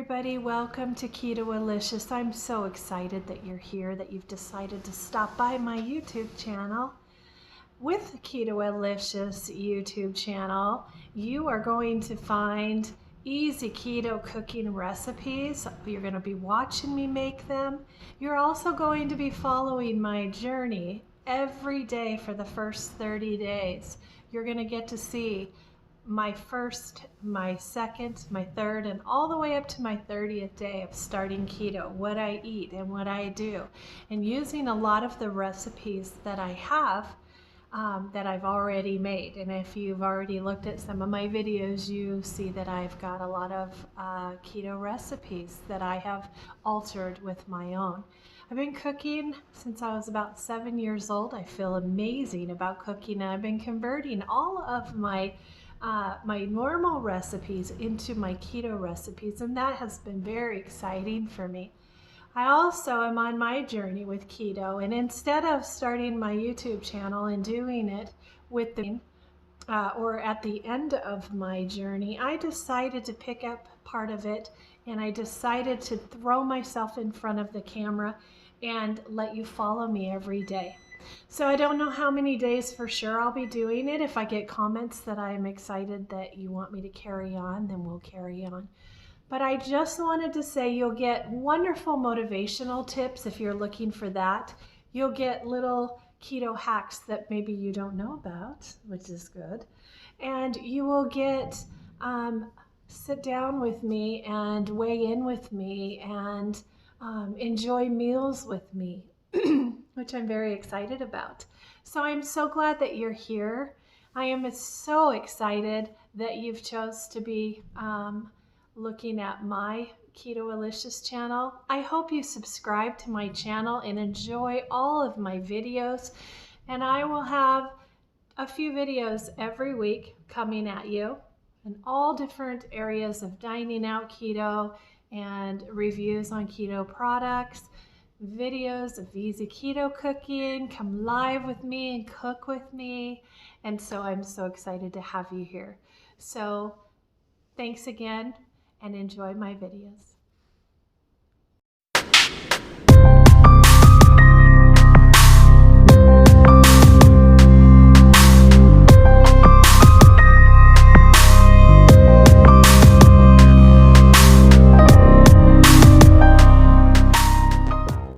everybody, welcome to Ketoalicious. I'm so excited that you're here, that you've decided to stop by my YouTube channel. With the Ketoalicious YouTube channel, you are going to find easy keto cooking recipes. You're going to be watching me make them. You're also going to be following my journey every day for the first 30 days. You're going to get to see my first, my second, my third, and all the way up to my 30th day of starting keto, what I eat and what I do, and using a lot of the recipes that I have that I've already made. And if you've already looked at some of my videos, you see that I've got a lot of keto recipes that I have altered with my own. I've been cooking since I was about 7 years old. I feel amazing about cooking, and I've been converting all of my normal recipes into my keto recipes, and that has been very exciting for me. I also am on my journey with keto, and instead of starting my YouTube channel and doing it with the or at the end of my journey, I decided to pick up part of it, and I decided to throw myself in front of the camera and let you follow me every day. So I don't know how many days for sure I'll be doing it. If I get comments that I'm excited that you want me to carry on, then we'll carry on. But I just wanted to say you'll get wonderful motivational tips if you're looking for that. You'll get little keto hacks that maybe you don't know about, which is good. And you will get sit down with me and weigh in with me and enjoy meals with me, which I'm very excited about. So I'm so glad that you're here. I am so excited that you've chose to be looking at my Ketoalicious channel. I hope you subscribe to my channel and enjoy all of my videos. And I will have a few videos every week coming at you in all different areas of dining out keto and reviews on keto products, videos of easy keto cooking. Come live with me and cook with me. And so I'm so excited to have you here. So thanks again, and enjoy my videos.